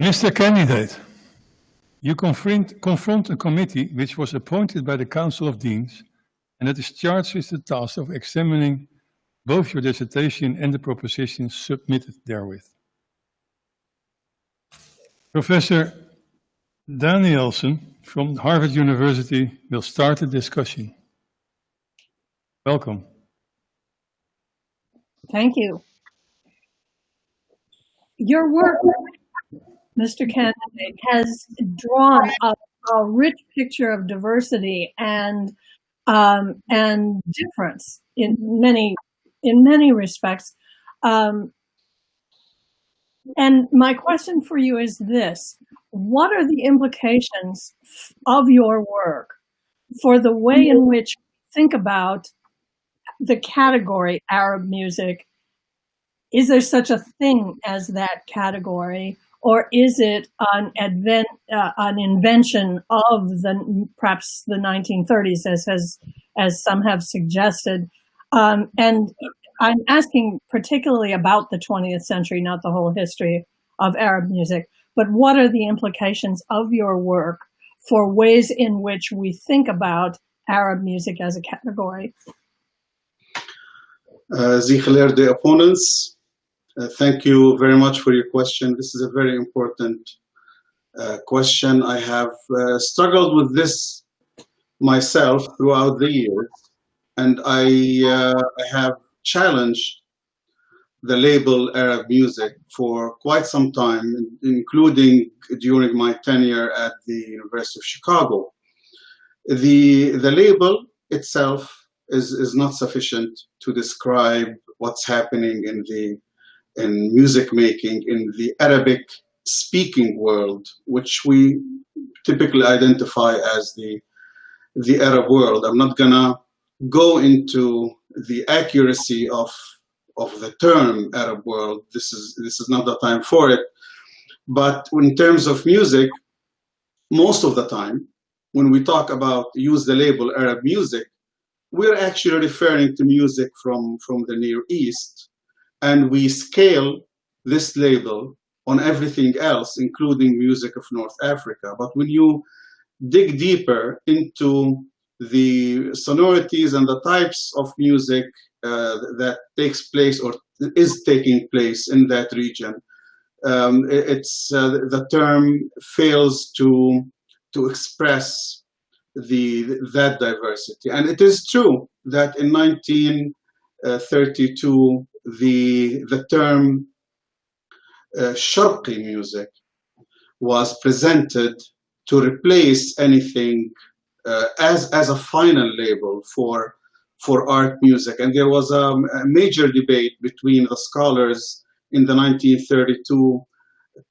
Mr. Candidate, you confront a committee which was appointed by the Council of Deans and that is charged with the task of examining both your dissertation and the propositions submitted therewith. Professor Danielson from Harvard University will start the discussion. Welcome. Thank you. Your work, Mr. Candidate, has drawn a rich picture of diversity and difference in many respects. And my question for you is this: what are the implications of your work for the way in which we think about the category Arab music? Is there such a thing as that category, or is it an invention of perhaps the 1930s, as some have suggested? And I'm asking particularly about the 20th century, not the whole history of Arab music. But what are the implications of your work for ways in which we think about Arab music as a category? The opponents, thank you very much for your question. This is a very important question. I have struggled with this myself throughout the years, and I have challenged the label Arab music for quite some time, including during my tenure at the University of Chicago. The label itself is not sufficient to describe what's happening in music making in the Arabic speaking world, which we typically identify as the Arab world. I'm not gonna go into the accuracy of the term Arab world. This is not the time for it. But in terms of music, most of the time, when we talk about use the label Arab music, we're actually referring to music from the Near East, and we scale this label on everything else, including music of North Africa. But when you dig deeper into the sonorities and the types of music that takes place or is taking place in that region, the term fails to express that diversity. And it is true that in 1932 the term Sharqi music was presented to replace anything as a final label for art music. And there was a major debate between the scholars in the 1932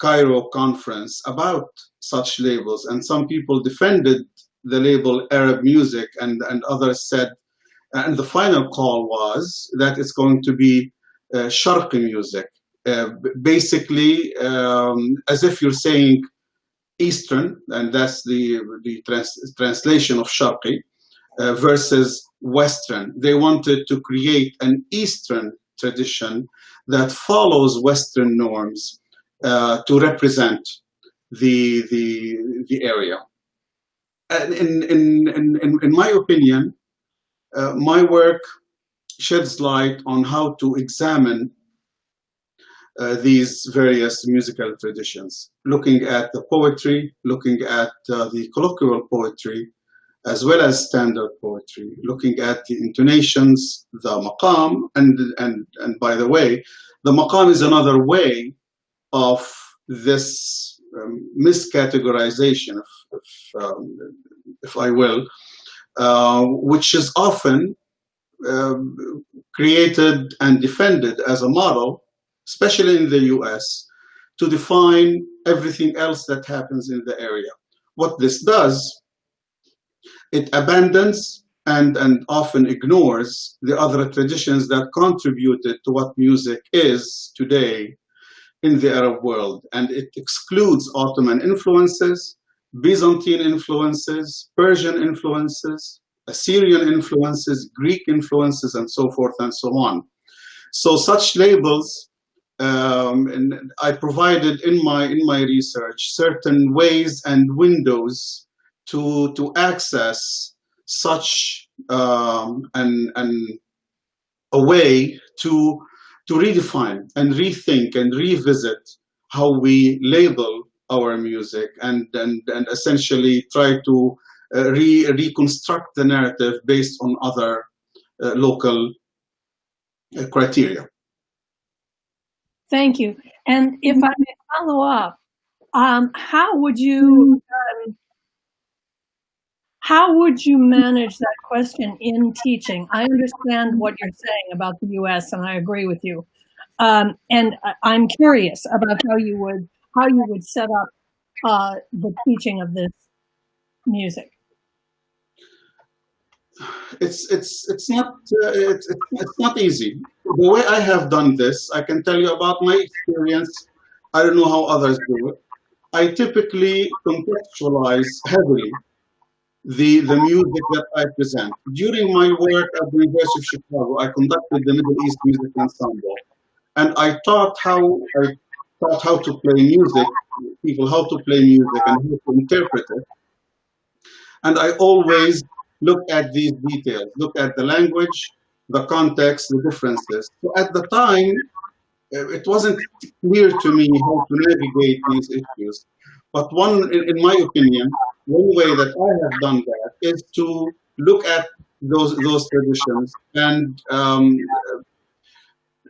Cairo conference about such labels. And some people defended the label Arab music, and others said, and the final call was that it's going to be Sharqi music. Basically, as if you're saying Eastern, and that's the translation of Sharqi, versus Western. They wanted to create an Eastern tradition that follows Western norms to represent the area. And in my opinion, my work sheds light on how to examine these various musical traditions, looking at the poetry, looking at the colloquial poetry, as well as standard poetry, looking at the intonations, the maqam, and by the way, the maqam is another way of this miscategorization, if I will, which is often created and defended as a model, especially in the US, to define everything else that happens in the area. What this does, it abandons and often ignores the other traditions that contributed to what music is today in the Arab world. And it excludes Ottoman influences, Byzantine influences, Persian influences, Assyrian influences, Greek influences, and so forth and so on. So such labels and I provided in my research certain ways and windows to access such a way to redefine and rethink and revisit how we label our music and essentially try to reconstruct the narrative based on other local criteria. Thank you. And if I may follow up, how would you manage that question in teaching? I understand what you're saying about the U.S. and I agree with you. And I'm curious about how you would set up the teaching of this music. It's not easy. The way I have done this, I can tell you about my experience. I don't know how others do it. I typically contextualize heavily the music that I present. During my work at the University of Chicago, I conducted the Middle East Music Ensemble, and I taught how to play music, people how to play music and how to interpret it. And I always look at these details, look at the language, the context, the differences. So at the time, it wasn't clear to me how to navigate these issues. But in my opinion, one way that I have done that is to look at those traditions and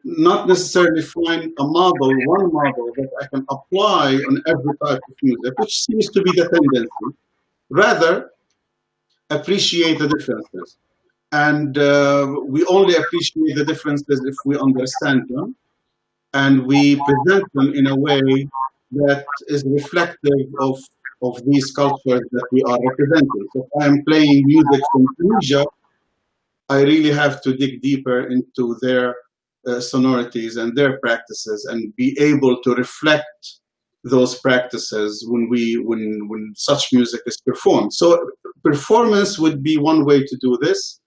not necessarily find one model that I can apply on every type of music, which seems to be the tendency. Rather, appreciate the differences. And we only appreciate the differences if we understand them and we present them in a way that is reflective of these cultures that we are representing. So if I am playing music from Tunisia, I really have to dig deeper into their sonorities and their practices and be able to reflect those practices when such music is performed. So performance would be one way to do this,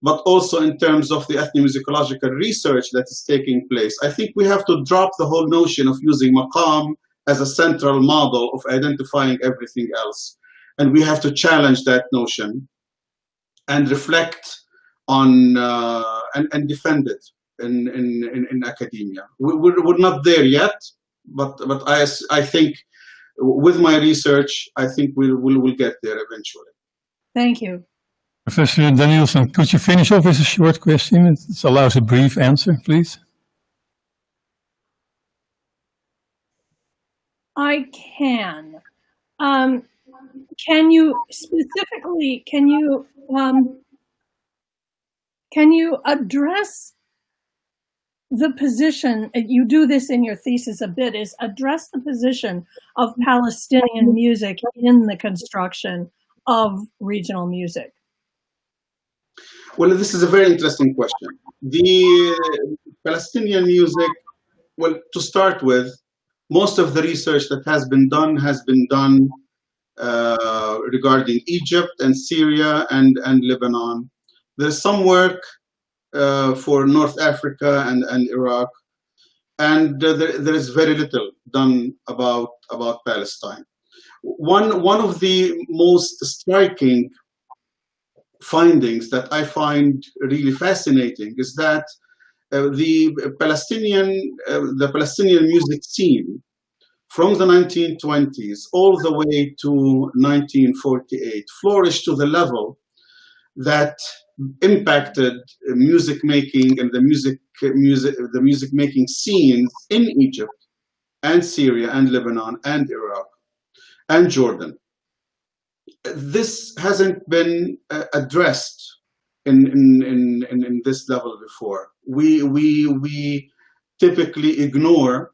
but also in terms of the ethnomusicological research that is taking place, I think we have to drop the whole notion of using maqam as a central model of identifying everything else. And we have to challenge that notion and reflect on and defend it in academia. We're not there yet, but I think with my research, I think we'll get there eventually. Thank you. Professor Danielson, could you finish off with a short question? It allows a brief answer, please. I can. Can you specifically, can you address the position, you do this in your thesis a bit, is address the position of Palestinian music in the construction of regional music? Well, this is a very interesting question. The Palestinian music, well, to start with, most of the research that has been done regarding Egypt and Syria and Lebanon. There's some work for North Africa and Iraq, and there is very little done about Palestine. One of the most striking findings that I find really fascinating is that the Palestinian music scene from the 1920s all the way to 1948 flourished to the level that impacted music making and the music making scenes in Egypt and Syria and Lebanon and Iraq and Jordan. This hasn't been addressed in this level before. We typically ignore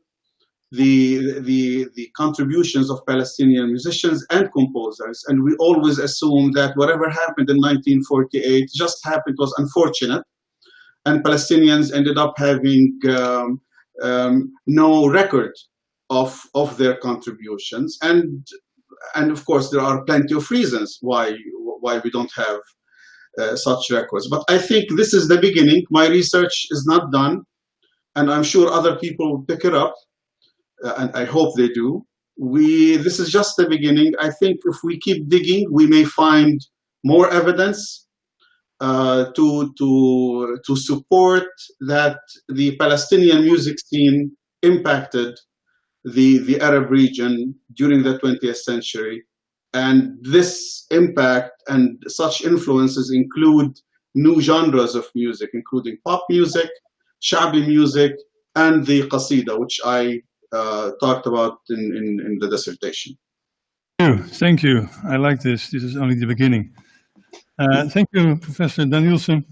the contributions of Palestinian musicians and composers, and we always assume that whatever happened in 1948 just happened, was unfortunate, and Palestinians ended up having no record of their contributions, and of course there are plenty of reasons why we don't have such records. But I think this is the beginning. My research is not done. and I'm sure other people will pick it up, and I hope they do. This is just the beginning. I think if we keep digging, we may find more evidence to support that the Palestinian music scene impacted the Arab region during the 20th century. And this impact and such influences include new genres of music, including pop music, sha'bi music, and the qasida, which I talked about in the dissertation. Thank you. I like this. This is only the beginning. Thank you, Professor Danielson.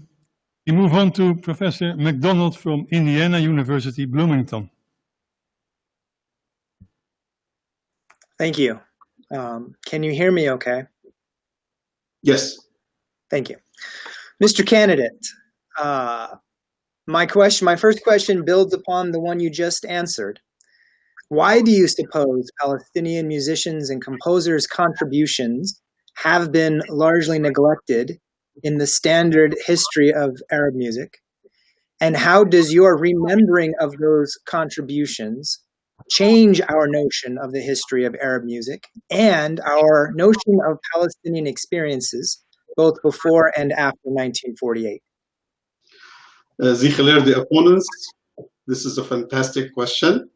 We move on to Professor McDonald from Indiana University, Bloomington. Thank you. Can you hear me okay? Yes. Thank you. Mr. Candidate, my first question builds upon the one you just answered. Why do you suppose Palestinian musicians and composers' contributions have been largely neglected in the standard history of Arab music? And how does your remembering of those contributions change our notion of the history of Arab music and our notion of Palestinian experiences, both before and after 1948? The opponents, this is a fantastic question.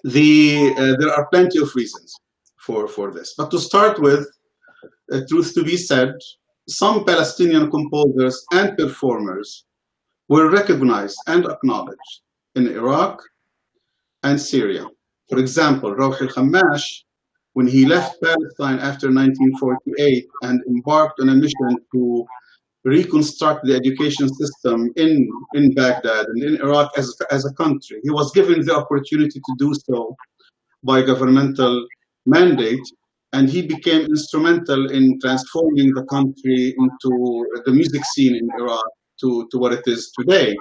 There are plenty of reasons for this. But to start with, truth to be said, some Palestinian composers and performers were recognized and acknowledged in Iraq and Syria. For example, Rawh al-Khammash, when he left Palestine after 1948 and embarked on a mission to reconstruct the education system in Baghdad and in Iraq as a country, he was given the opportunity to do so by governmental mandate, and he became instrumental in transforming the country into the music scene in Iraq to what it is today.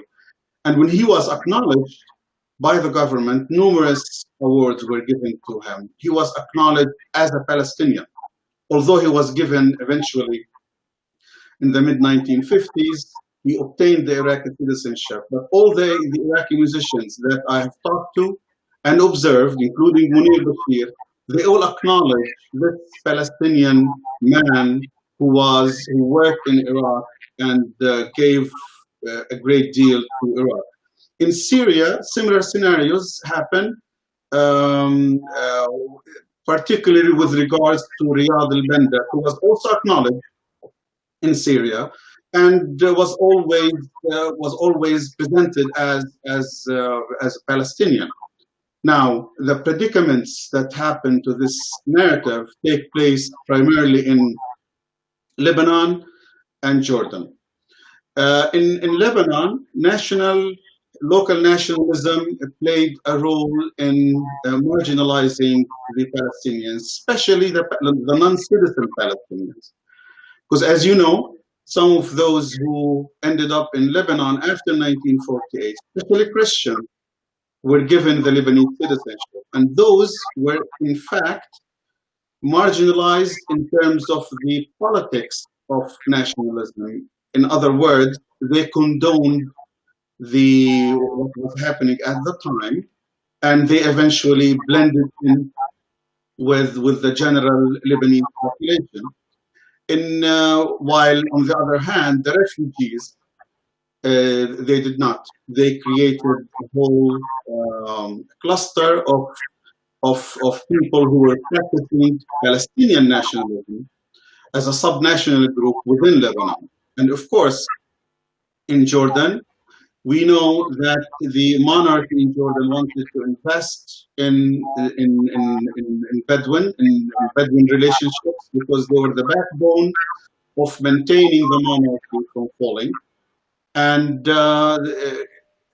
And when he was acknowledged by the government, numerous awards were given to him. He was acknowledged as a Palestinian, although he was given eventually in the mid-1950s, he obtained the Iraqi citizenship. But all the Iraqi musicians that I have talked to and observed, including Munir Bashir, they all acknowledge this Palestinian man who worked in Iraq and gave a great deal to Iraq. In Syria, similar scenarios happen, particularly with regards to Riyad al-Banda, who was also acknowledged in Syria and was always presented as a Palestinian. Now, the predicaments that happen to this narrative take place primarily in Lebanon and Jordan. In Lebanon, local nationalism played a role in marginalizing the Palestinians, especially the non-citizen Palestinians. Because as you know, some of those who ended up in Lebanon after 1948, especially Christians, were given the Lebanese citizenship. And those were, in fact, marginalized in terms of the politics of nationalism. In other words, they condoned what was happening at the time, and they eventually blended in with the general Lebanese population. While on the other hand, the refugees, they did not. They created a whole cluster of people who were practicing Palestinian nationalism as a sub-national group within Lebanon. And of course, in Jordan, we know that the monarchy in Jordan wanted to invest in Bedouin relationships because they were the backbone of maintaining the monarchy from falling. And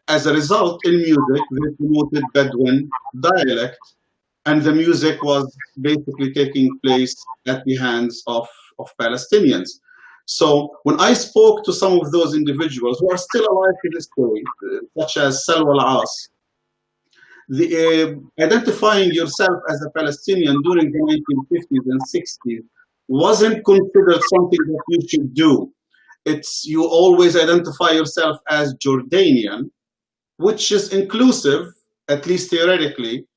as a result, in music, they promoted Bedouin dialect, and the music was basically taking place at the hands of Palestinians. So when I spoke to some of those individuals who are still alive to this day, such as Salwa al-As, identifying yourself as a Palestinian during the 1950s and 60s wasn't considered something that you should do. You always identify yourself as Jordanian, which is inclusive, at least theoretically,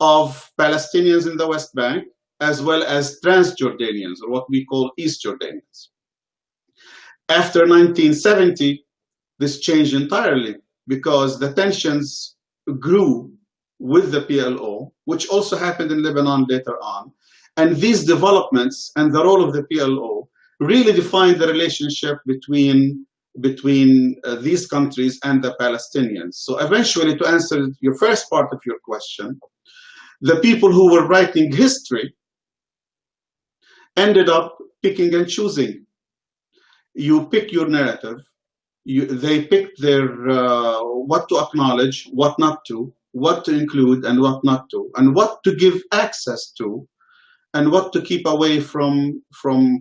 of Palestinians in the West Bank, as well as Transjordanians, or what we call East Jordanians. After 1970, this changed entirely because the tensions grew with the PLO, which also happened in Lebanon later on. And these developments and the role of the PLO really defined the relationship between these countries and the Palestinians. So eventually, to answer your first part of your question, the people who were writing history ended up picking and choosing. You pick your narrative. They picked their what to acknowledge, what not to, what to include and what not to, and what to give access to, and what to keep away from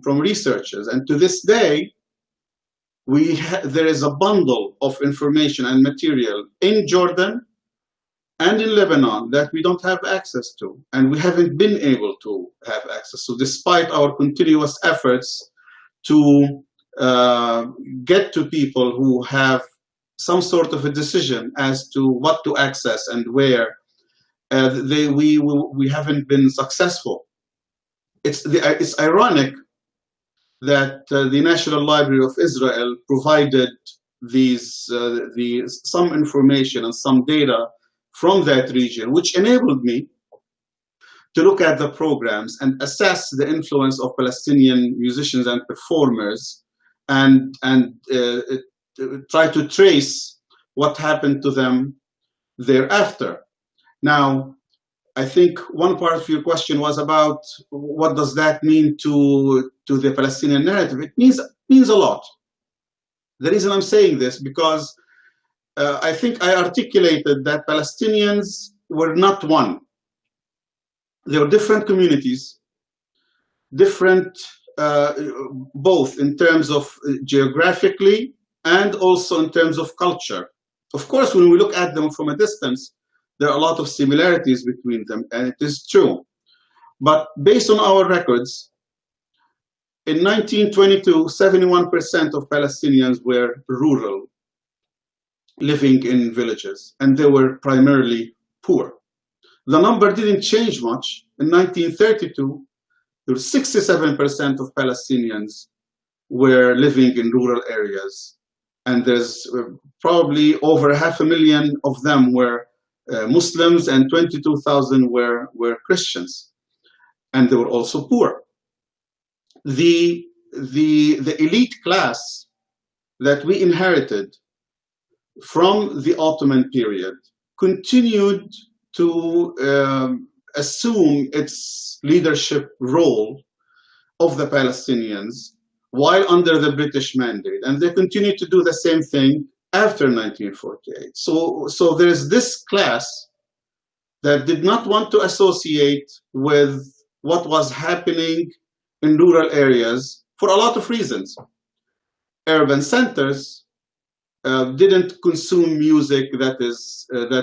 researchers. And to this day, there is a bundle of information and material in Jordan and in Lebanon that we don't have access to, and we haven't been able to have access. So despite our continuous efforts to get to people who have some sort of a decision as to what to access and where, we haven't been successful. It's ironic that the National Library of Israel provided some information and some data from that region, which enabled me to look at the programs and assess the influence of Palestinian musicians and performers, and try to trace what happened to them thereafter. Now, I think one part of your question was about what does that mean to the Palestinian narrative. It means a lot. The reason I'm saying this, because I think I articulated that Palestinians were not one. They were different communities, different both in terms of geographically and also in terms of culture. Of course, when we look at them from a distance, there are a lot of similarities between them, and it is true. But based on our records, in 1922, 71% of Palestinians were rural, living in villages, and they were primarily poor. The number didn't change much. In 1932, there were 67% of Palestinians were living in rural areas, and there's probably over 500,000 of them were Muslims, and 22,000 were Christians, and they were also poor. The elite class that we inherited from the Ottoman period continued to assume its leadership role of the Palestinians while under the British mandate, and they continued to do the same thing after 1948. So there's this class that did not want to associate with what was happening in rural areas for a lot of reasons. Urban centers didn't consume music that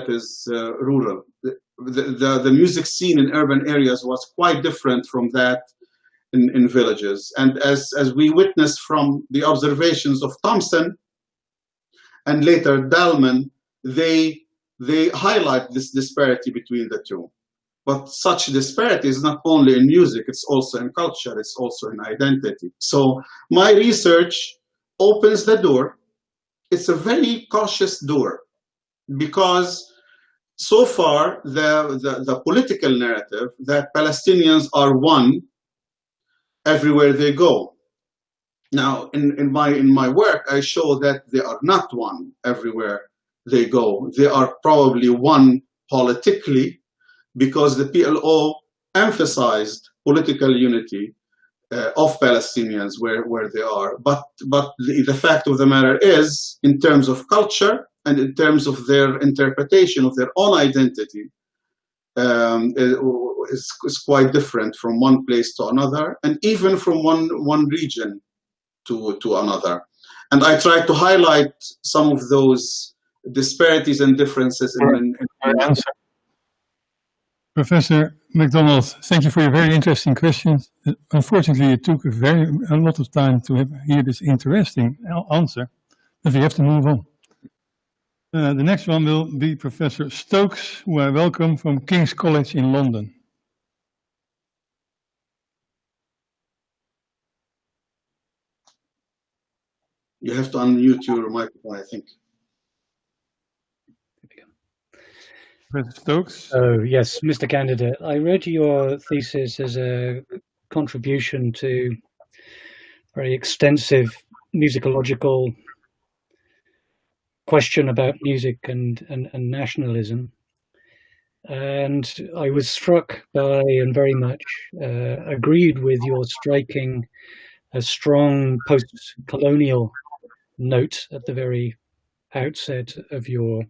is rural. The music scene in urban areas was quite different from that in villages. And as we witnessed from the observations of Thompson and later Dalman, they highlight this disparity between the two. But such disparity is not only in music, it's also in culture, it's also in identity. So my research opens the door. It's a very cautious door, because so far the political narrative that Palestinians are one everywhere they go. Now, in my work, I show that they are not one everywhere they go. They are probably one politically, because the PLO emphasized political unity of Palestinians where they are. But the fact of the matter is, in terms of culture and in terms of their interpretation of their own identity, is quite different from one place to another, and even from one region to another. And I try to highlight some of those disparities and differences in answer. Professor MacDonald, thank you for your very interesting questions. Unfortunately, it took a lot of time to hear this interesting answer, but we have to move on. The next one will be Professor Stokes, who I welcome from King's College in London. You have to unmute your microphone, I think. Professor Stokes. Oh, yes, Mr. Candidate. I read your thesis as a contribution to very extensive musicological question about music and nationalism. And I was struck by and very much agreed with your striking a strong post-colonial note at the very outset of your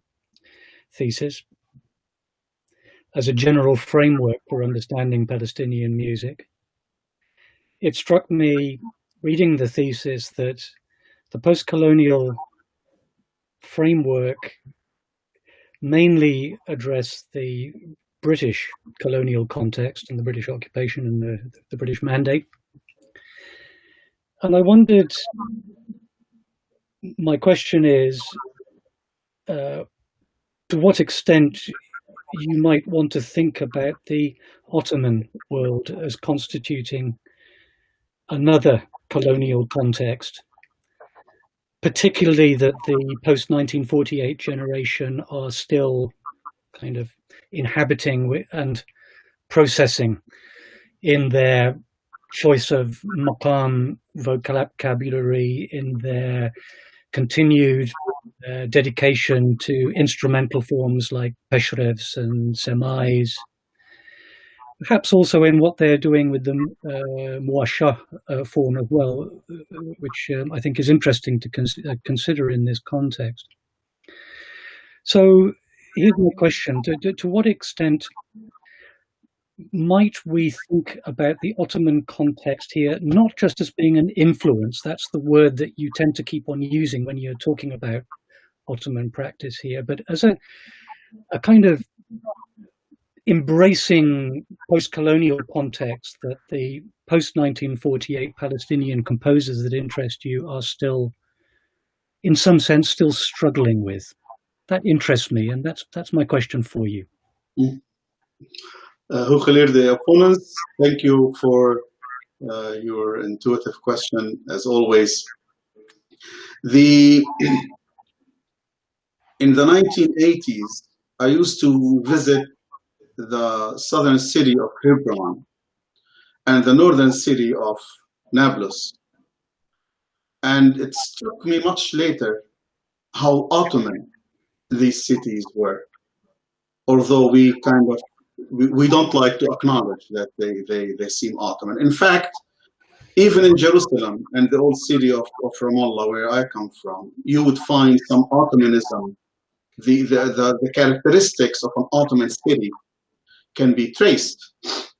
thesis as a general framework for understanding Palestinian music. It struck me reading the thesis that the post-colonial framework mainly addressed the British colonial context and the British occupation and the British mandate. And I wondered, my question is, to what extent you might want to think about the Ottoman world as constituting another colonial context, particularly that the post-1948 generation are still kind of inhabiting and processing in their choice of maqam vocabulary, in their continued dedication to instrumental forms like peshrevs and semais, perhaps also in what they're doing with the muasha form as well, which I think is interesting to consider in this context. So here's my question. To what extent might we think about the Ottoman context here, not just as being an influence, that's the word that you tend to keep on using when you're talking about Ottoman practice here, but as a kind of embracing post-colonial context that the post-1948 Palestinian composers that interest you are still, in some sense, still struggling with? That interests me, and that's my question for you. Khalil, the opponents, thank you for your intuitive question, as always. In the 1980s, I used to visit the southern city of Hebron and the northern city of Nablus. And it struck me much later how Ottoman these cities were, although we don't like to acknowledge that they seem Ottoman. In fact, even in Jerusalem and the old city of Ramallah, where I come from, you would find some Ottomanism. The characteristics of an Ottoman city can be traced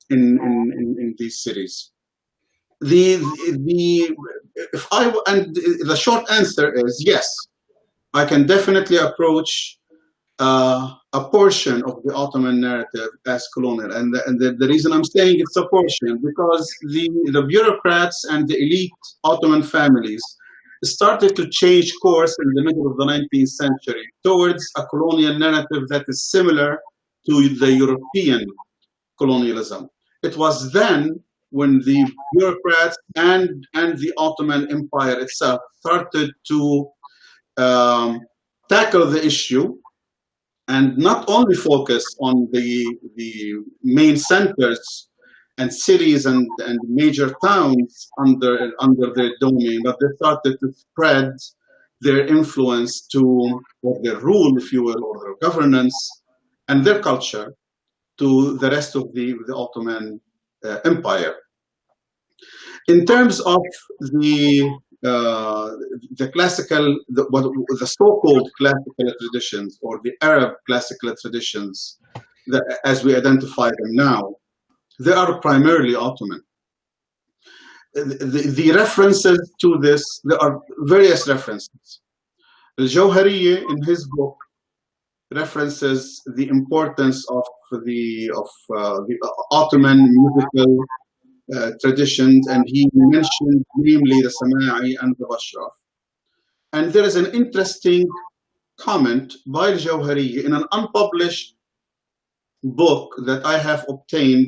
in these cities. The short answer is yes. I can definitely approach a portion of the Ottoman narrative as colonial, and the reason I'm saying it's a portion because the bureaucrats and the elite Ottoman families started to change course in the middle of the 19th century towards a colonial narrative that is similar to the European colonialism. It was then when the bureaucrats and the Ottoman Empire itself started to tackle the issue and not only focus on the main centers and cities and major towns under their domain, but they started to spread their influence or their rule, if you will, or their governance and their culture to the rest of the Ottoman Empire. In terms of the classical, the so-called classical traditions or the Arab classical traditions, as we identify them now, they are primarily Ottoman. The references to this, there are various references. Al-Jawhariyyah in his book references the importance of the Ottoman musical traditions, and he mentioned namely the Sama'i and the Bashraf. And there is an interesting comment by al-Jawhariyyah in an unpublished book that I have obtained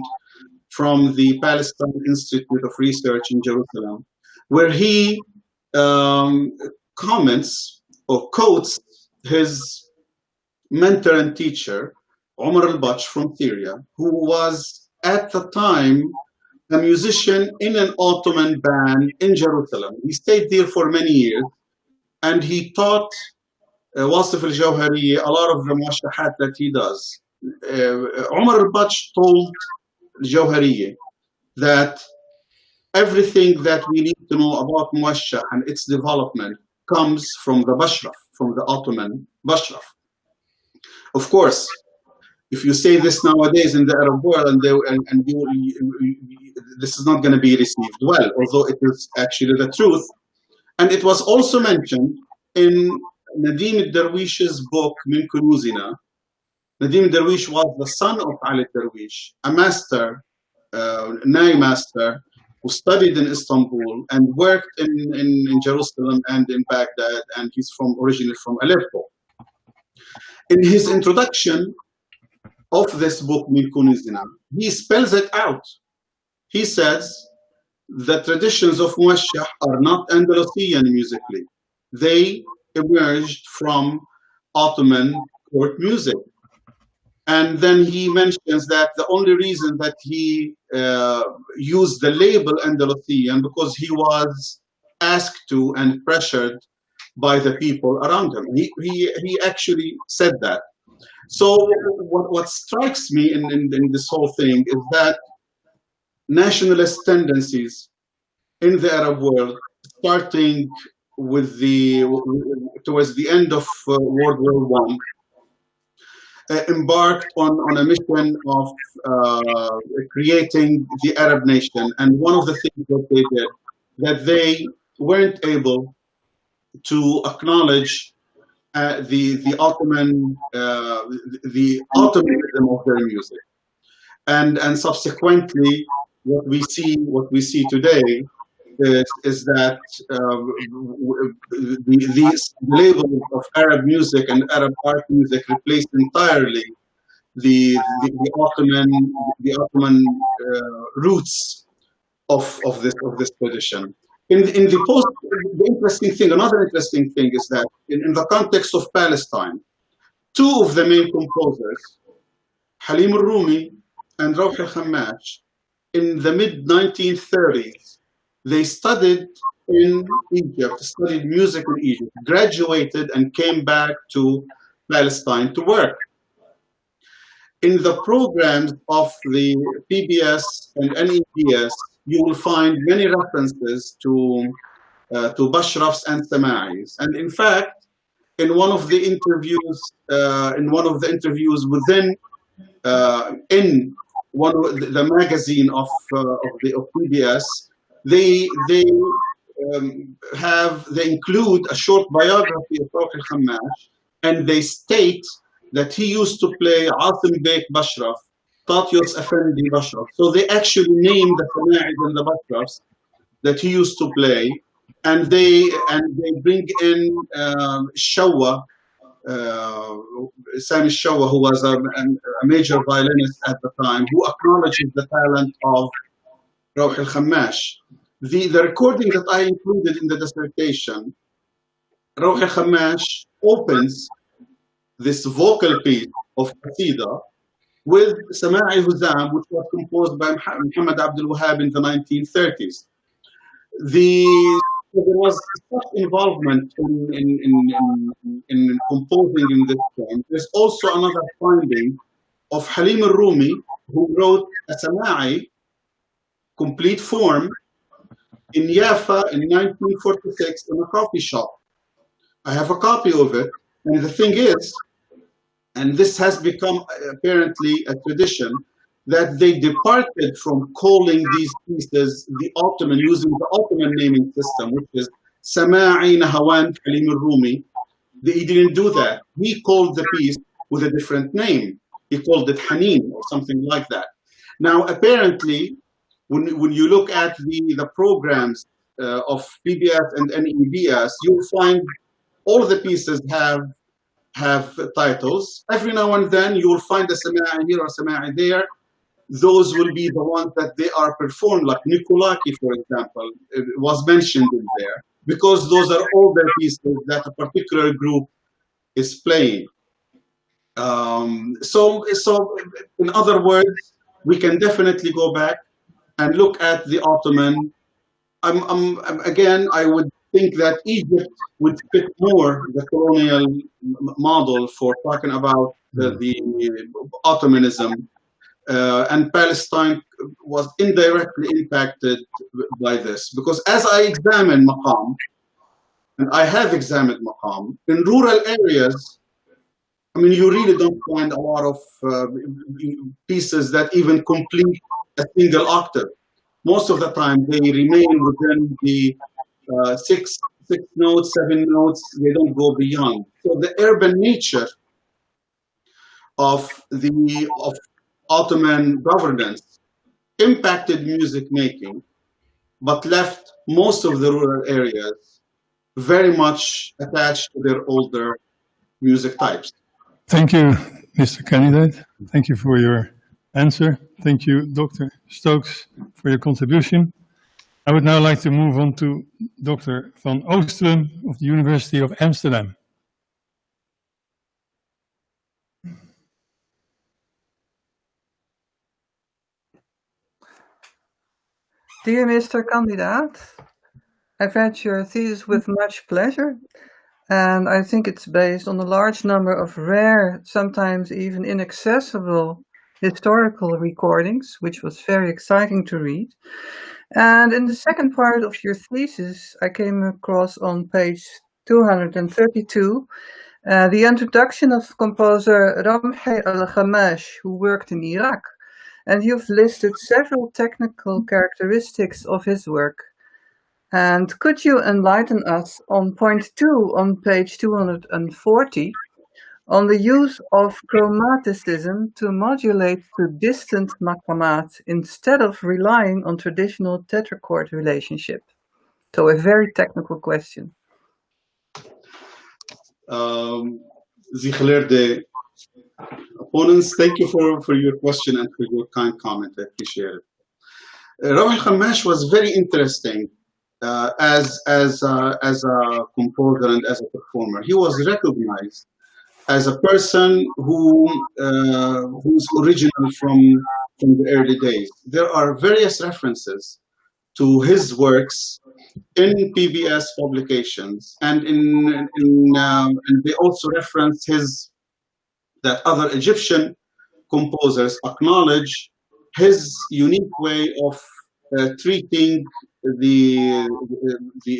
from the Palestine Institute of Research in Jerusalem, where he comments or quotes his mentor and teacher, Omar al-Batsh from Syria, who was at the time a musician in an Ottoman band in Jerusalem. He stayed there for many years, and he taught Wasif al-Jawhariyyah a lot of the muwashshahat that he does. Omar al-Batsh told al-Jawhariyyah that everything that we need to know about muwashshah and its development comes from the Bashraf, from the Ottoman Bashraf. Of course, if you say this nowadays in the Arab world, this is not going to be received well, although it is actually the truth. And it was also mentioned in Nadim al-Darwish's book, Min Kunuzina. Nadim al-Darwish was the son of Ali al-Darwish, a master, Nai master, who studied in Istanbul and worked in Jerusalem and in Baghdad, and he's originally from Aleppo. In his introduction of this book, Min Kunuzina, he spells it out. He says, the traditions of muwashshah are not Andalusian musically. They emerged from Ottoman court music. And then he mentions that the only reason that he used the label Andalusian because he was asked to and pressured by the people around him. He actually said that. So what strikes me in this whole thing is that nationalist tendencies in the Arab world, starting with towards the end of World War I, embarked on a mission of creating the Arab nation. And one of the things that they did, that they weren't able to acknowledge the Ottoman, the Ottomanism of their music. And subsequently, what we see today is that these labels of Arab music and Arab art music replaced entirely the Ottoman roots of this tradition. In the interesting thing, another interesting thing is that in the context of Palestine, two of the main composers, Halim al-Rumi and Rawh al-Khammash, in the mid-1930s, they studied in Egypt, studied music in Egypt, graduated and came back to Palestine to work. In the programs of the PBS and NEBS, you will find many references to Bashrafs and Sama'is. And in fact, in one of the interviews, within in one of the magazine of PBS, they include a short biography of Rawh al-Khammash, and they state that he used to play Asim Bek Bashraf, Tatyos Effendi Bashraf. So they actually named the Sama'is and the Bashrafs that he used to play, and they bring in Shawa, Sami Shawa, who was a major violinist at the time, who acknowledges the talent of Rawh al-Khammash. The recording that I included in the dissertation, Rawh al-Khammash opens this vocal piece of Qasida with Sama'i Huzam, which was composed by Muhammad Abdul Wahab in the 1930s. There was such involvement in composing in this time. There's also another finding of Halim al-Rumi, who wrote a Sama'i complete form in Jaffa in 1946 in a coffee shop. I have a copy of it, and the thing is, and this has become apparently a tradition, that they departed from calling these pieces using the Ottoman naming system, which is Sama'i Nahawand Halim al-Rumi. He didn't do that. He called the piece with a different name. He called it Hanin or something like that. Now, apparently, when you look at the programs of PBS and NEBS, you'll find all the pieces have have titles. Every now and then you will find a sama'i here or sama'i there. Those will be the ones that they are performed, like Nikolaki, for example, it was mentioned in there, because those are older pieces that a particular group is playing. So in other words, we can definitely go back and look at the Ottoman. Again, I would think that Egypt would fit more the colonial model for talking about the Ottomanism, and Palestine was indirectly impacted by this, because as I examine maqam, and I have examined maqam in rural areas, I mean, you really don't find a lot of pieces that even complete a single octave. Most of the time, they remain within the 6 notes, 7 notes. They don't go beyond. So the urban nature of Ottoman governance impacted music making, but left most of the rural areas very much attached to their older music types. Thank you, Mr. Candidate. Thank you for your answer. Thank you, Dr. Stokes, for your contribution. I would now like to move on to Dr. van Oostrum of the University of Amsterdam. Dear Mr. Candidate, I've read your thesis with much pleasure, and I think it's based on a large number of rare, sometimes even inaccessible historical recordings, which was very exciting to read. And in the second part of your thesis, I came across on page 232 the introduction of composer Ramhi al-Ghamash, who worked in Iraq. And you've listed several technical characteristics of his work. And could you enlighten us on point 2 on page 240 on the use of chromaticism to modulate to distant maqamat instead of relying on traditional tetrachord relationship? So a very technical question. The opponents, thank you for your question and for your kind comment. I appreciate it. Ramhi al-Ghamash was very interesting as a composer and as a performer. He was recognized as a person who's original from the early days. There are various references to his works in PBS publications, and and they also reference that other Egyptian composers acknowledge his unique way of treating the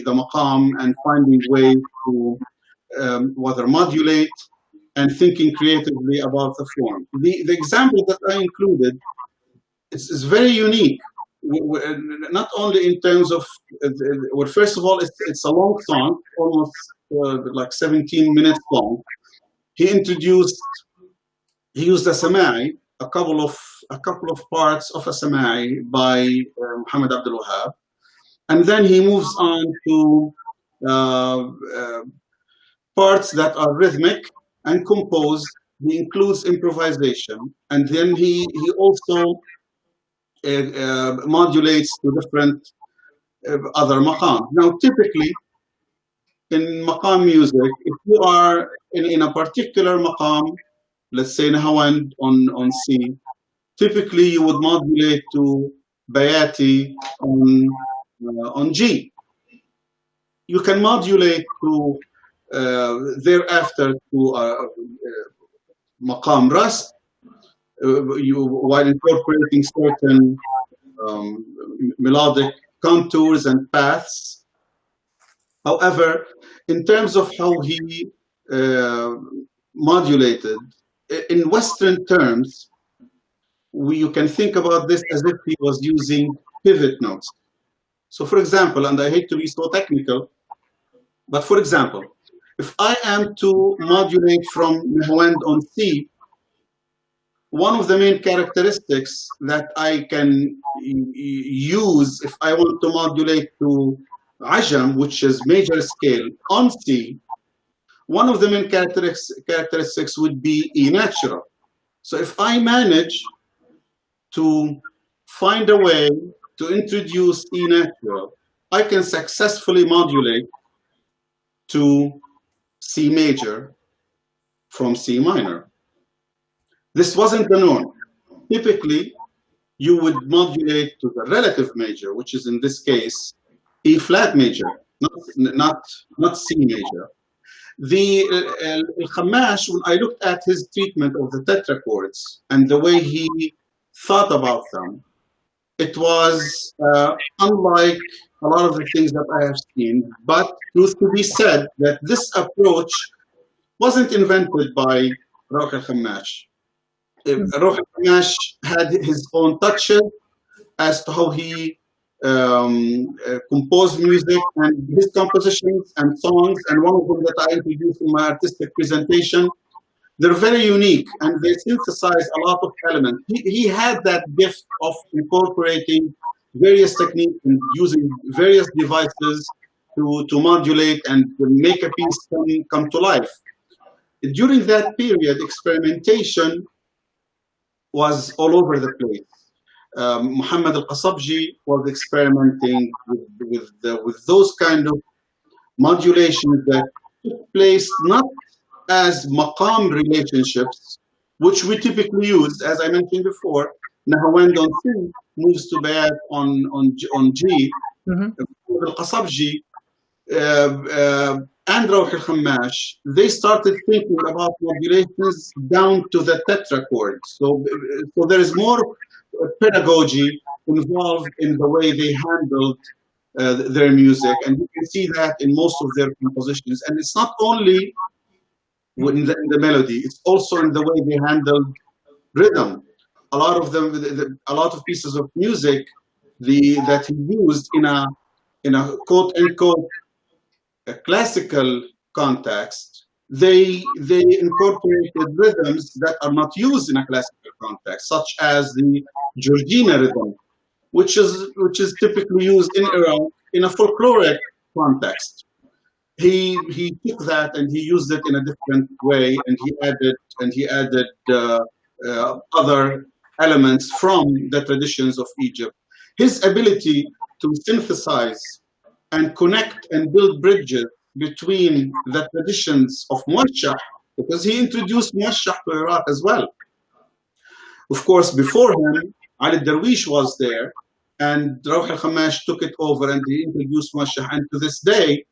maqam and finding ways to whether modulate and thinking creatively about the form. The example that I included is very unique, not only in terms of, well, first of all, it's a long song, almost like 17 minutes long. He used a sama'i, a couple of parts of a sama'i by Muhammad Abdul Wahab, and then he moves on to parts that are rhythmic and composed. He includes improvisation, and then he also modulates to different other maqam. Now, typically in maqam music, if you are in a particular maqam, let's say Nahawand on C, typically you would modulate to Bayati on G. You can modulate to thereafter to maqam Rast, while incorporating certain melodic contours and paths. However, in terms of how he modulated, in Western terms, you can think about this as if he was using pivot notes. So for example, and I hate to be so technical, but for example, if I am to modulate from Nahawand on C, one of the main characteristics that I can use if I want to modulate to Ajam, which is major scale on C, one of the main characteristics would be E natural. So if I manage to find a way to introduce E natural, I can successfully modulate to C major from C minor. This wasn't the norm. Typically, you would modulate to the relative major, which is in this case E flat major, not C major. The Al-Khammash, when I looked at his treatment of the tetrachords and the way he thought about them, it was unlike a lot of the things that I have seen. But truth to be said, that this approach wasn't invented by Rawh al-Khammash. Rawh al-Khammash had his own touches as to how he composed music, and his compositions and songs, and one of them that I introduced in my artistic presentation, they're very unique and they synthesize a lot of elements. He had that gift of incorporating various techniques and using various devices to modulate and to make a piece come to life. During that period, experimentation was all over the place. Muhammad al-Qasabji was experimenting with those kind of modulations that took place not as maqam relationships, which we typically use, as I mentioned before. Nahawand on C moves to Bayat on G. Al-Qasabji and Rawh al-Khammash, they started thinking about modulations down to the tetrachord. So there is more pedagogy involved in the way they handled their music, and you can see that in most of their compositions. And it's not only in the melody, it's also in the way they handled rhythm. A lot of them, a lot of pieces of music that he used in a quote unquote a classical context, they incorporated rhythms that are not used in a classical context, such as the Georgina rhythm, which is typically used in Iran in a folkloric context. He took that and he used it in a different way, and he added other elements from the traditions of Egypt. His ability to synthesize and connect and build bridges between the traditions of Muwashshah, because he introduced Muwashshah to Iraq as well. Of course, before him, Ali Darwish was there, and Rawh al-Khammash took it over and he introduced Muwashshah. And to this day,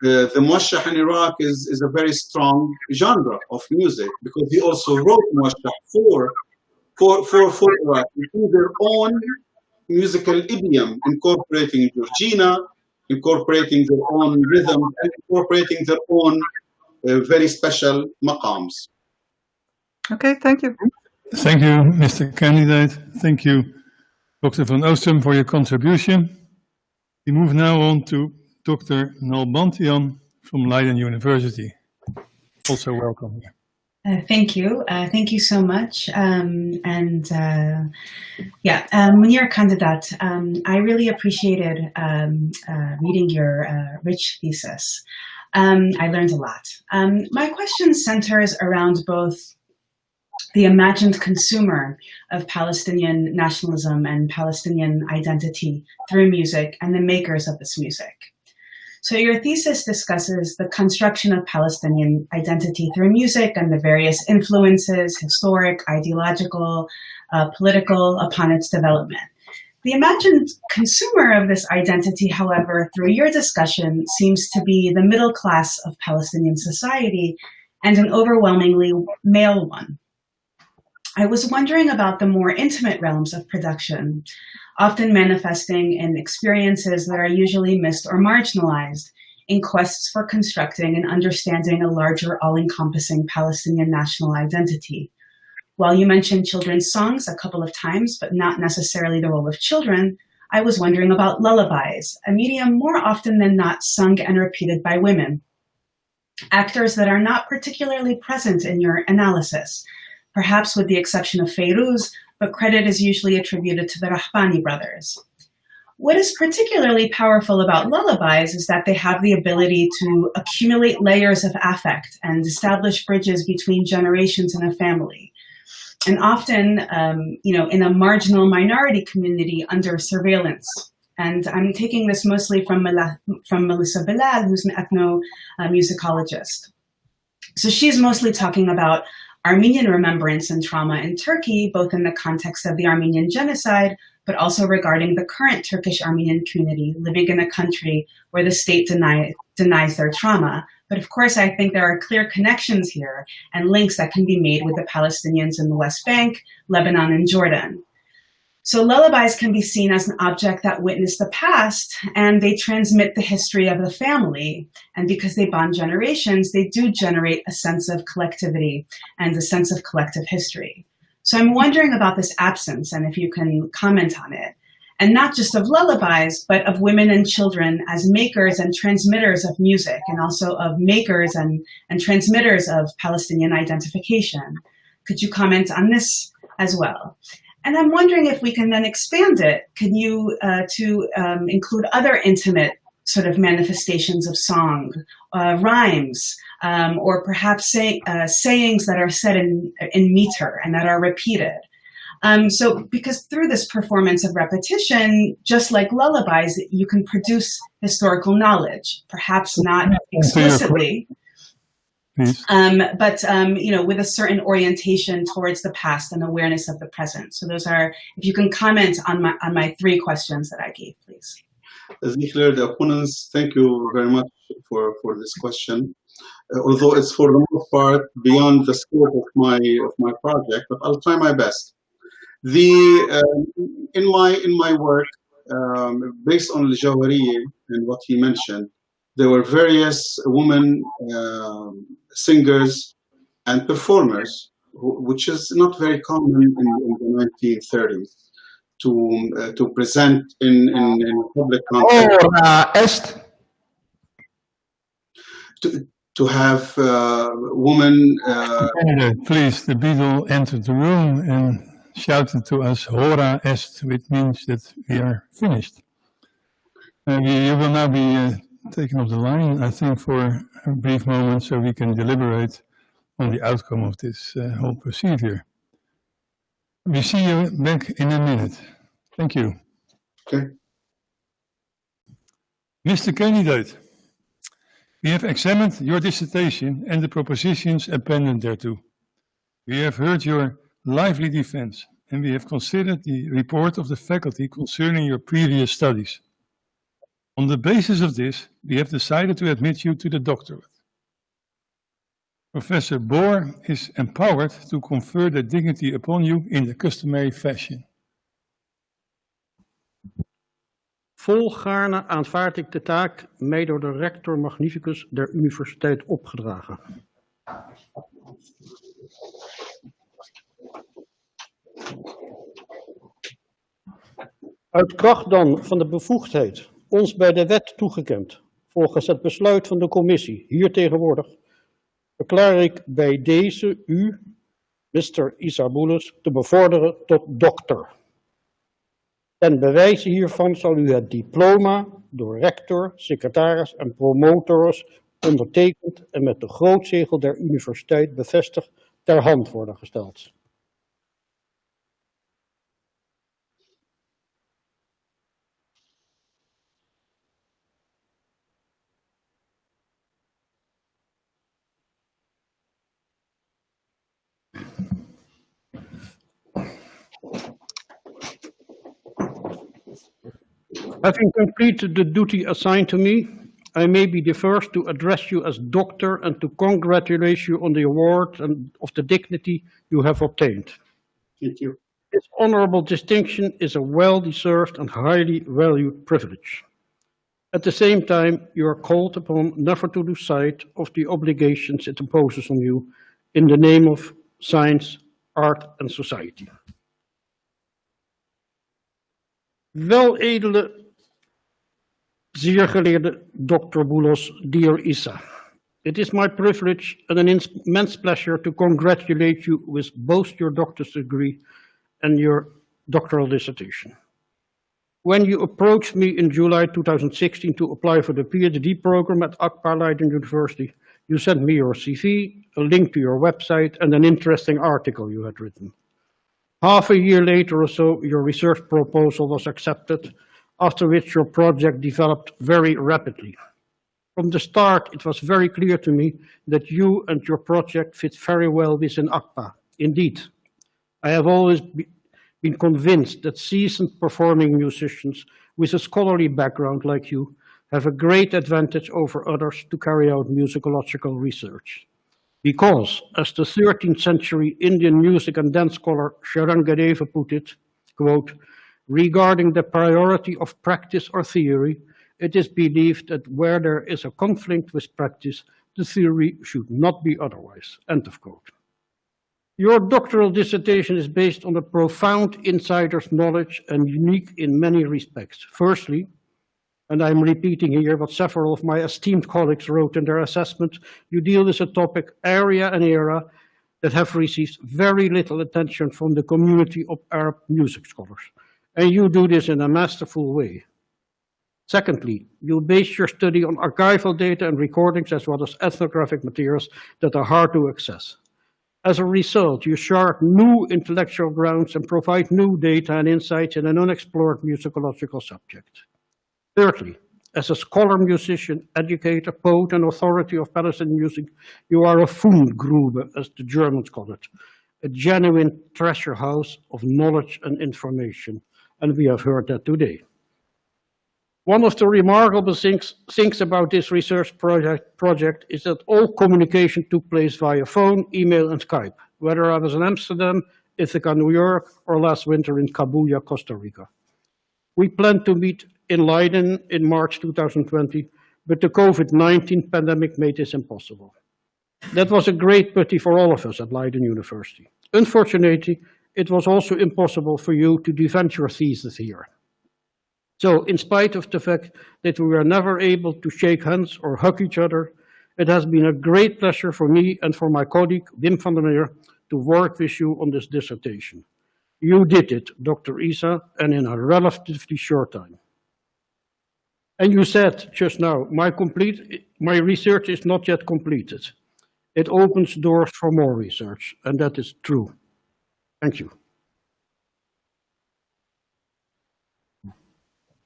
the Muwashshah in Iraq is a very strong genre of music, because he also wrote Muwashshah for Iraq, in their own musical idiom, incorporating Georgina, incorporating their own rhythm, and incorporating their own very special maqams. Okay, thank you. Thank you, Mr. Candidate. Thank you, Dr. van Oostrum, for your contribution. We move now on to Dr. Nalbantian from Leiden University. Also welcome here. Thank you. Thank you so much. Meneer Kandidat, I really appreciated reading your rich thesis. I learned a lot. My question centers around both the imagined consumer of Palestinian nationalism and Palestinian identity through music and the makers of this music. So your thesis discusses the construction of Palestinian identity through music and the various influences, historic, ideological, political, upon its development. The imagined consumer of this identity, however, through your discussion, seems to be the middle class of Palestinian society, and an overwhelmingly male one. I was wondering about the more intimate realms of production, often manifesting in experiences that are usually missed or marginalized in quests for constructing and understanding a larger, all-encompassing Palestinian national identity. While you mentioned children's songs a couple of times, but not necessarily the role of children, I was wondering about lullabies, a medium more often than not sung and repeated by women, actors that are not particularly present in your analysis, perhaps with the exception of Feiruz, but credit is usually attributed to the Rahbani brothers. What is particularly powerful about lullabies is that they have the ability to accumulate layers of affect and establish bridges between generations in a family. And often, in a marginal minority community under surveillance. And I'm taking this mostly from Melissa Bilal, who's an ethnomusicologist. So she's mostly talking about Armenian remembrance and trauma in Turkey, both in the context of the Armenian genocide, but also regarding the current Turkish Armenian community living in a country where the state denies their trauma. But of course, I think there are clear connections here and links that can be made with the Palestinians in the West Bank, Lebanon, and Jordan. So lullabies can be seen as an object that witness the past, and they transmit the history of the family. And because they bond generations, they do generate a sense of collectivity and a sense of collective history. So I'm wondering about this absence and if you can comment on it. And not just of lullabies, but of women and children as makers and transmitters of music, and also of makers and transmitters of Palestinian identification. Could you comment on this as well? And I'm wondering if we can then expand it. Can you to include other intimate sort of manifestations of song, rhymes, or perhaps sayings that are said in meter and that are repeated. So because through this performance of repetition, just like lullabies, you can produce historical knowledge, perhaps not explicitly, but with a certain orientation towards the past and awareness of the present. So those are, if you can comment on my three questions that I gave, please. Zichler, the opponents, thank you very much for this question. Although it's for the most part beyond the scope of my project, but I'll try my best. In my work, based on Al-Jawhariya and what he mentioned, there were various women singers and performers, which is not very common in the 1930s, to present in public context. To have women. Please, the beadle entered the room and shouted to us, "Hora est," which means that we are finished. You will now be taken off the line, I think, for a brief moment so we can deliberate on the outcome of this whole procedure. We see you back in a minute. Thank you. Okay. Mr. Candidate, we have examined your dissertation and the propositions appended thereto. We have heard your lively defense, and we have considered the report of the faculty concerning your previous studies. On the basis of this, we have decided to admit you to the doctorate. Professor Bohr is empowered to confer the dignity upon you in the customary fashion. Volgaarne aanvaard ik de taak mij door de rector magnificus der universiteit opgedragen. Uit kracht dan van de bevoegdheid ons bij de wet toegekend, volgens het besluit van de commissie hier tegenwoordig, verklaar ik bij deze u, Mr. Issa Boulos, te bevorderen tot dokter. Ten bewijze hiervan zal u het diploma door rector, secretaris en promotors ondertekend en met de grootzegel der universiteit bevestigd ter hand worden gesteld. Having completed the duty assigned to me, I may be the first to address you as doctor and to congratulate you on the award and of the dignity you have obtained. Thank you. This honorable distinction is a well-deserved and highly valued privilege. At the same time, you are called upon never to lose sight of the obligations it imposes on you in the name of science, art and society. Weledele, zeer geleerde Dr. Boulos, dear Issa, it is my privilege and an immense pleasure to congratulate you with both your doctor's degree and your doctoral dissertation. When you approached me in July 2016 to apply for the Ph.D. program at Akbar Leiden University, you sent me your CV, a link to your website, and an interesting article you had written. Half a year later or so, your research proposal was accepted, after which your project developed very rapidly. From the start, it was very clear to me that you and your project fit very well within ACPA. Indeed, I have always been convinced that seasoned performing musicians with a scholarly background like you have a great advantage over others to carry out musicological research. Because, as the 13th century Indian music and dance scholar Sharangadeva put it, quote, regarding the priority of practice or theory, it is believed that where there is a conflict with practice, the theory should not be otherwise, end of quote. Your doctoral dissertation is based on a profound insider's knowledge and unique in many respects. Firstly, and I'm repeating here what several of my esteemed colleagues wrote in their assessment, you deal with a topic, area and era, that have received very little attention from the community of Arab music scholars. And you do this in a masterful way. Secondly, you base your study on archival data and recordings as well as ethnographic materials that are hard to access. As a result, you chart new intellectual grounds and provide new data and insights in an unexplored musicological subject. Thirdly, as a scholar, musician, educator, poet, and authority of Palestinian music, you are a Fundgrube, as the Germans call it, a genuine treasure house of knowledge and information, and we have heard that today. One of the remarkable things about this research project is that all communication took place via phone, email, and Skype, whether I was in Amsterdam, Ithaca, New York, or last winter in Cabuya, Costa Rica. We planned to meet in Leiden in March 2020, but the COVID-19 pandemic made this impossible. That was a great pity for all of us at Leiden University. Unfortunately, it was also impossible for you to defend your thesis here. So, in spite of the fact that we were never able to shake hands or hug each other, it has been a great pleasure for me and for my colleague, Wim van der Meer, to work with you on this dissertation. You did it, Dr. Issa, and in a relatively short time. And you said just now, my research is not yet completed. It opens doors for more research, and that is true. Thank you.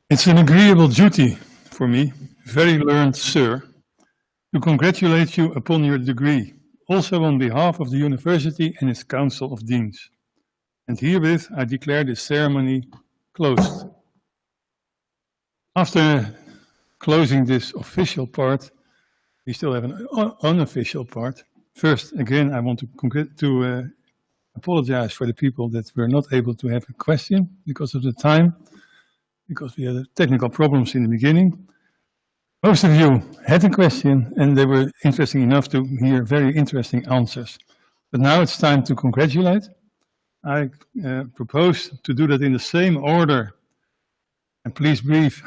It's an agreeable duty for me, very learned sir, to congratulate you upon your degree, also on behalf of the university and its Council of Deans. And herewith I declare this ceremony closed. After closing this official part, we still have an unofficial part. First, again, I want to apologize for the people that were not able to have a question because of the time, because we had technical problems in the beginning. Most of you had a question and they were interesting enough to hear very interesting answers. But now it's time to congratulate. I propose to do that in the same order, and please brief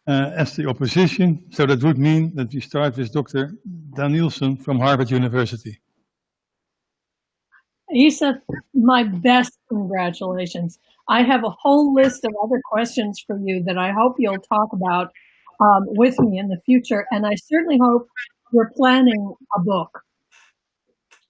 as the opposition. So that would mean that we start with Dr. Danielson from Harvard University. Issa, my best congratulations. I have a whole list of other questions for you that I hope you'll talk about with me in the future, and I certainly hope you're planning a book.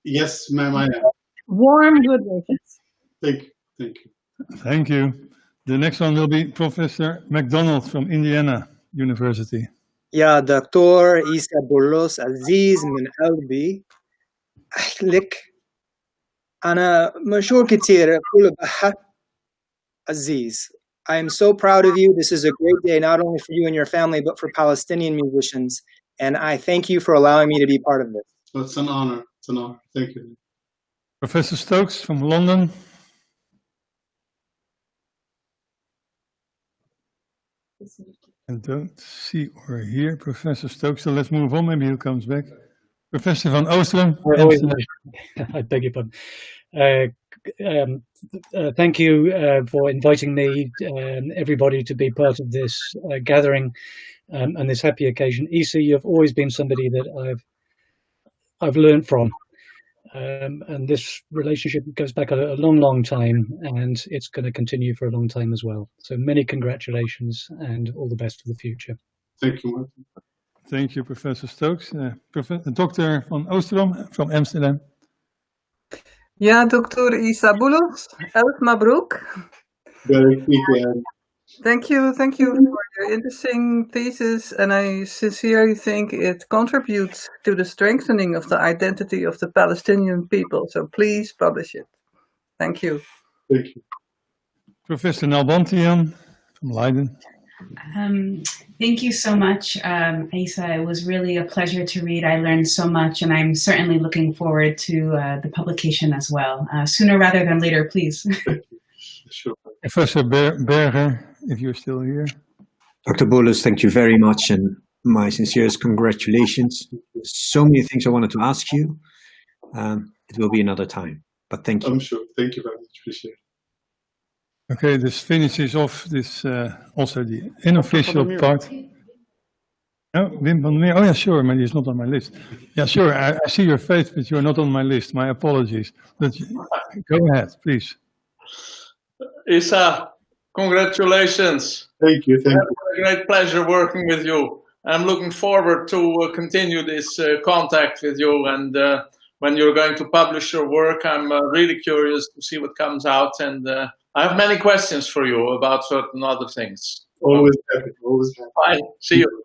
Yes, ma'am, I am. Warm good wishes. Thank you. Thank you. Thank you. The next one will be Professor McDonald from Indiana University. يا دكتور إيسا بولوس عزيز من قلبي لك أنا مشهور كتير كل بحق عزيز. I am so proud of you. This is a great day, not only for you and your family, but for Palestinian musicians. And I thank you for allowing me to be part of this. Well, it's an honor. It's an honor. Thank you. Professor Stokes from London. I don't see or hear Professor Stokes, so let's move on. Maybe he comes back. Professor van Oostrum. I beg your pardon. Thank you for inviting me, everybody, to be part of this gathering and this happy occasion. Issa, you've always been somebody that I've learned from. And this relationship goes back a long, long time, and it's going to continue for a long time as well. So many congratulations and all the best for the future. Thank you, Martin. Thank you, Professor Stokes. Dr. van Oosterom from Amsterdam. Ja, Dr. Issa Boulos, Elf Mabrouk. Thank you for your interesting thesis, and I sincerely think it contributes to the strengthening of the identity of the Palestinian people. So please publish it. Thank you. Thank you. Professor Nalbantian from Leiden. Thank you so much, Issa. It was really a pleasure to read. I learned so much, and I'm certainly looking forward to the publication as well. Sooner rather than later, please. Sure. Professor Berger, if you're still here. Dr. Boulos, thank you very much, and my sincerest congratulations. So many things I wanted to ask you. It will be another time, but thank you. I'm sure. Thank you very much. Appreciate it. Okay, this finishes off this also the unofficial part. Oh, Wim van der Meer. Oh, yeah, sure, but he's not on my list. Yeah, sure, I see your face, but you're not on my list. My apologies. But go ahead, please. Issa, congratulations. Thank you. Thank you. It's a great pleasure working with you. I'm looking forward to continue this contact with you. And when you're going to publish your work, I'm really curious to see what comes out. And I have many questions for you about certain other things. Always happy. Always happy. Bye. See you.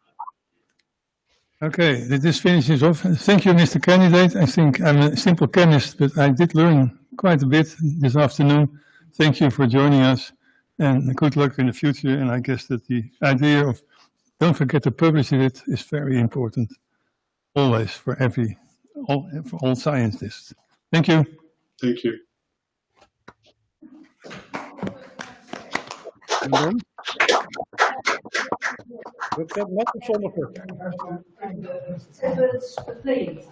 Okay, this finishes off. Thank you, Mr. Candidate. I think I'm a simple chemist, but I did learn quite a bit this afternoon. Thank you for joining us, and good luck in the future. And I guess that the idea of don't forget to publish it is very important, always for all scientists. Thank you. Thank you. En dan? Wordt dat net of zonder? Please.